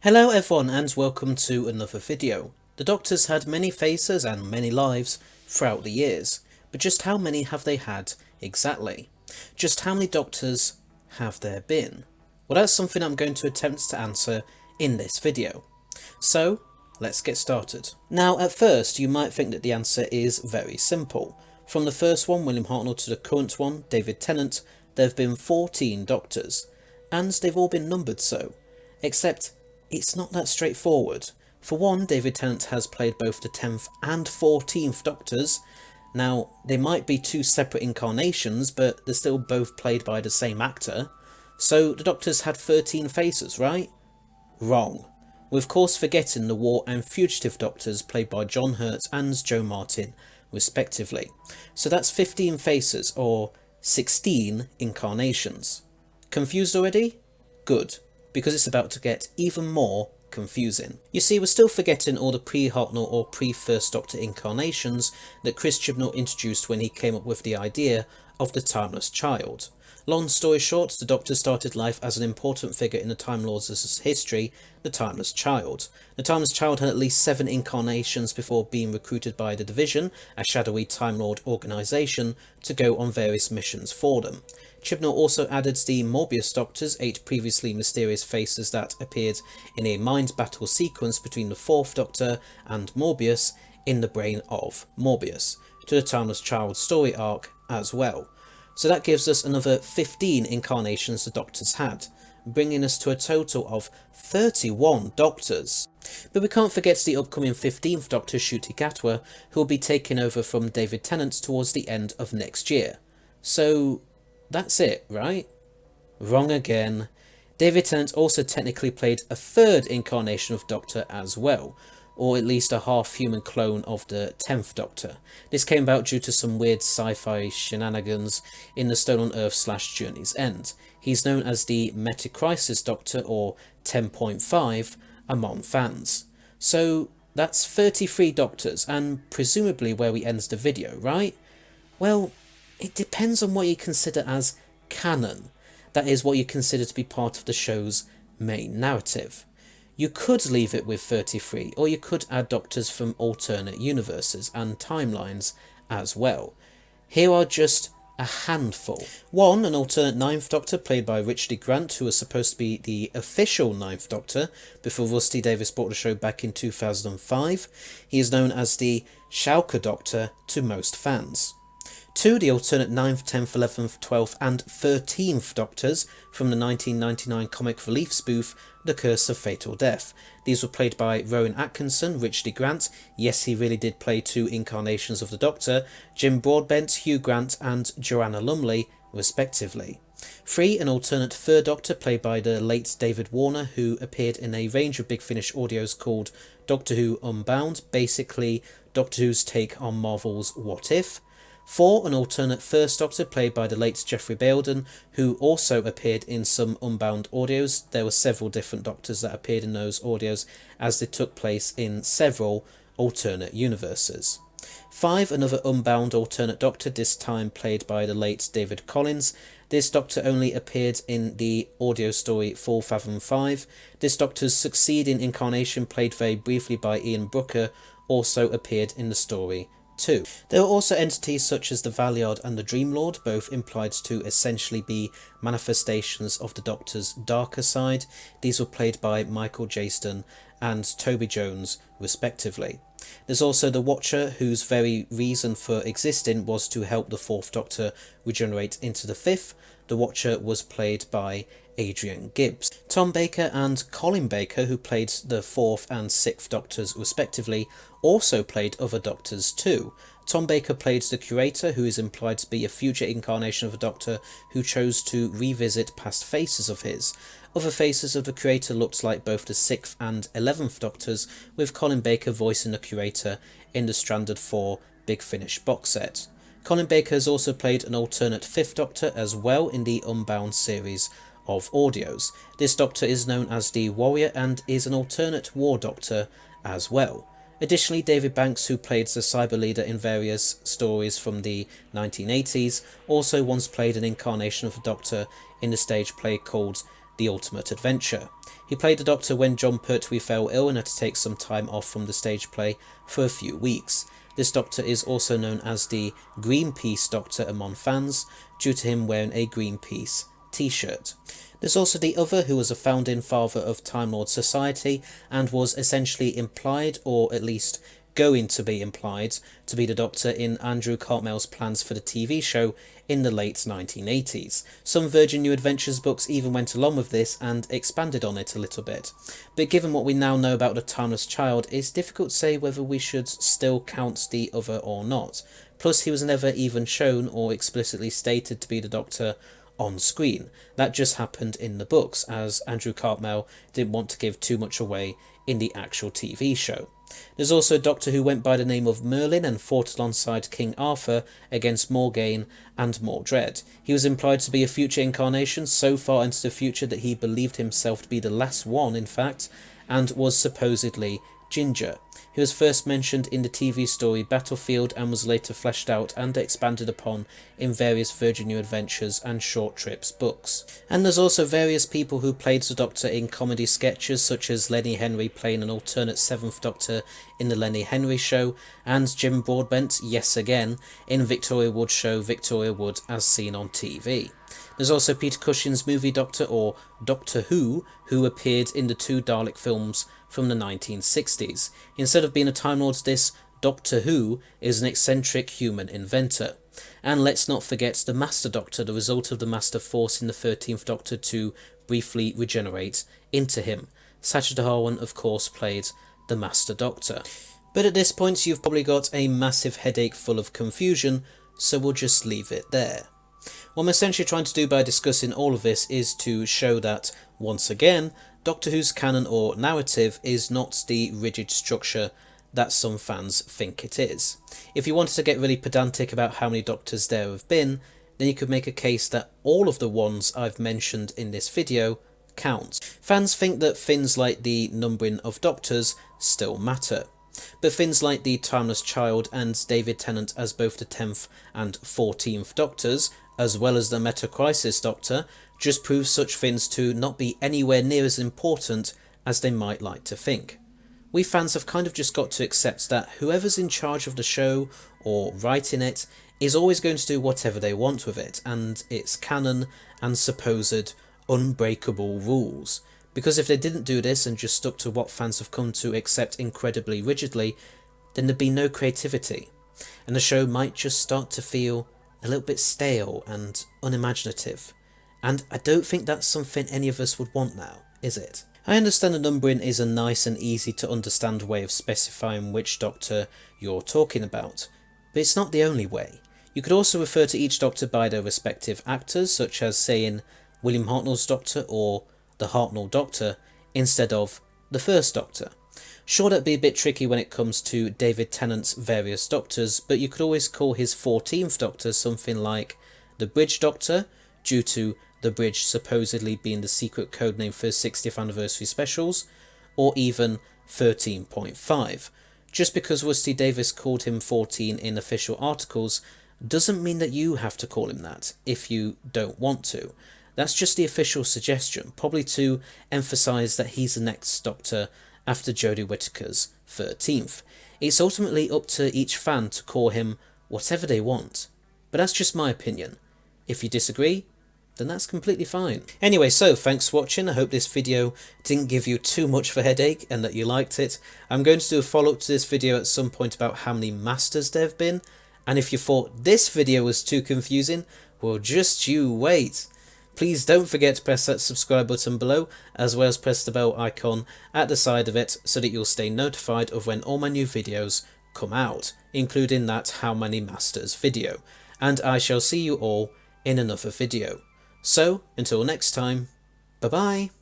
Hello everyone and welcome to another video. The Doctors had many faces and many lives throughout the years, but just how many have they had exactly? Just how many Doctors have there been? Well, that's something I'm going to attempt to answer in this video. So let's get started. Now at first you might think that the answer is very simple. From the first one, William Hartnell, to the current one, David Tennant, there have been 14 Doctors, and they've all been numbered so, except it's not that straightforward. For one, David Tennant has played both the 10th and 14th Doctors. Now, they might be two separate incarnations, but they're still both played by the same actor. So the Doctors had 13 faces, right? Wrong. We're of course forgetting the War and Fugitive Doctors played by John Hurt and Joe Martin, respectively. So that's 15 faces, or 16 incarnations. Confused already? Good, because it's about to get even more confusing. You see, we're still forgetting all the pre-Hartnell or pre-First Doctor incarnations that Chris Chibnall introduced when he came up with the idea of the Timeless Child. Long story short, the Doctor started life as an important figure in the Time Lords' history, the Timeless Child. The Timeless Child had at least 7 incarnations before being recruited by the Division, a shadowy Time Lord organisation, to go on various missions for them. Chibnall also added the Morbius Doctors, 8 previously mysterious faces that appeared in a mind battle sequence between the 4th Doctor and Morbius in the brain of Morbius, to the Timeless Child story arc as well. So that gives us another 15 incarnations the Doctors had, bringing us to a total of 31 Doctors. But we can't forget the upcoming 15th Doctor, Ncuti Gatwa, who will be taking over from David Tennant towards the end of next year. So that's it, right? Wrong again. David Tennant also technically played a 3rd incarnation of Doctor as well, or at least a half-human clone of the 10th Doctor. This came about due to some weird sci-fi shenanigans in the Stone on Earth / Journey's End. He's known as the Meta-Crisis Doctor, or 10.5, among fans. So that's 33 Doctors, and presumably where we end the video, right? Well, it depends on what you consider as canon. That is, what you consider to be part of the show's main narrative. You could leave it with 33, or you could add Doctors from alternate universes and timelines as well. Here are just a handful. 1. An alternate 9th Doctor played by Richard E. Grant, who was supposed to be the official 9th Doctor before Rusty Davies bought the show back in 2005. He is known as the Schalke Doctor to most fans. 2. The alternate 9th, 10th, 11th, 12th and 13th Doctors from the 1999 comic relief spoof The Curse of Fatal Death. These were played by Rowan Atkinson, Richard E. Grant, yes he really did play 2 incarnations of the Doctor, Jim Broadbent, Hugh Grant and Joanna Lumley, respectively. 3. An alternate 3rd Doctor played by the late David Warner, who appeared in a range of Big Finish audios called Doctor Who Unbound, basically Doctor Who's take on Marvel's What If. 4. An alternate 1st Doctor played by the late Geoffrey Bayldon, who also appeared in some Unbound audios. There were several different Doctors that appeared in those audios as they took place in several alternate universes. 5. Another Unbound alternate Doctor, this time played by the late David Collins. This Doctor only appeared in the audio story Full Fathom 5. This Doctor's succeeding incarnation, played very briefly by Ian Brooker, also appeared in the story too. There are also entities such as the Valiard and the Dream Lord, both implied to essentially be manifestations of the Doctor's darker side. These were played by Michael Jaston and Toby Jones, respectively. There's also the Watcher, whose very reason for existing was to help the 4th Doctor regenerate into the 5th. The Watcher was played by Adrian Gibbs. Tom Baker and Colin Baker, who played the 4th and 6th Doctors respectively, also played other Doctors too. Tom Baker played the Curator, who is implied to be a future incarnation of a Doctor who chose to revisit past faces of his. Other faces of the Curator looked like both the 6th and 11th Doctors, with Colin Baker voicing the Curator in the Stranded 4 Big Finish box set. Colin Baker has also played an alternate 5th Doctor as well in the Unbound series of audios. This Doctor is known as the Warrior and is an alternate War Doctor as well. Additionally, David Banks, who played the Cyber Leader in various stories from the 1980s, also once played an incarnation of the Doctor in the stage play called The Ultimate Adventure. He played the Doctor when Jon Pertwee fell ill and had to take some time off from the stage play for a few weeks. This Doctor is also known as the Greenpeace Doctor among fans, due to him wearing a Greenpeace t-shirt. There's also the other, who was a founding father of Time Lord Society and was essentially implied, or at least going to be implied, to be the Doctor in Andrew Cartmell's plans for the TV show in the late 1980s. Some Virgin New Adventures books even went along with this and expanded on it a little bit. But given what we now know about the Timeless Child, it's difficult to say whether we should still count the other or not. Plus, he was never even shown or explicitly stated to be the Doctor on screen. That just happened in the books, as Andrew Cartmell didn't want to give too much away in the actual TV show. There's also a Doctor who went by the name of Merlin and fought alongside King Arthur against Morgaine and Mordred. He was implied to be a future incarnation, so far into the future that he believed himself to be the last one, in fact, and was supposedly ginger. He was first mentioned in the TV story Battlefield and was later fleshed out and expanded upon in various Virgin New Adventures and Short Trips books. And there's also various people who played the Doctor in comedy sketches, such as Lenny Henry playing an alternate 7th Doctor in The Lenny Henry Show, and Jim Broadbent, yes again, in Victoria Wood's show Victoria Wood as seen on TV. There's also Peter Cushing's movie Doctor, or Doctor Who appeared in the 2 Dalek films from the 1960s. Instead of being a Time Lord, this Doctor Who is an eccentric human inventor. And let's not forget the Master Doctor, the result of the Master forcing the 13th Doctor to briefly regenerate into him. Sacha Dhawan, of course, played the Master Doctor. But at this point you've probably got a massive headache full of confusion, so we'll just leave it there. What I'm essentially trying to do by discussing all of this is to show that, once again, Doctor Who's canon or narrative is not the rigid structure that some fans think it is. If you wanted to get really pedantic about how many Doctors there have been, then you could make a case that all of the ones I've mentioned in this video count. Fans think that things like the numbering of Doctors still matter, but things like the Timeless Child and David Tennant as both the 10th and 14th Doctors, as well as the Meta-Crisis Doctor, just prove such things to not be anywhere near as important as they might like to think. We fans have kind of just got to accept that whoever's in charge of the show or writing it is always going to do whatever they want with it and its canon and supposed unbreakable rules. Because if they didn't do this and just stuck to what fans have come to accept incredibly rigidly, then there'd be no creativity, and the show might just start to feel a little bit stale and unimaginative. And I don't think that's something any of us would want now, is it? I understand the numbering is a nice and easy to understand way of specifying which Doctor you're talking about, but it's not the only way. You could also refer to each Doctor by their respective actors, such as saying William Hartnell's Doctor or the Hartnell Doctor instead of the First Doctor. Sure, that'd be a bit tricky when it comes to David Tennant's various Doctors, but you could always call his 14th Doctor something like the Bridge Doctor, due to the Bridge supposedly being the secret codename for his 60th anniversary specials, or even 13.5. Just because Rusty Davies called him 14 in official articles doesn't mean that you have to call him that if you don't want to. That's just the official suggestion, probably to emphasise that he's the next Doctor after Jodie Whittaker's 13th. It's ultimately up to each fan to call him whatever they want, but that's just my opinion. If you disagree, then that's completely fine. Anyway, so thanks for watching. I hope this video didn't give you too much of a headache and that you liked it. I'm going to do a follow-up to this video at some point about how many Masters there have been, and if you thought this video was too confusing, well, just you wait. Please don't forget to press that subscribe button below, as well as press the bell icon at the side of it so that you'll stay notified of when all my new videos come out, including that How Many Masters video. And I shall see you all in another video. So, until next time, bye bye.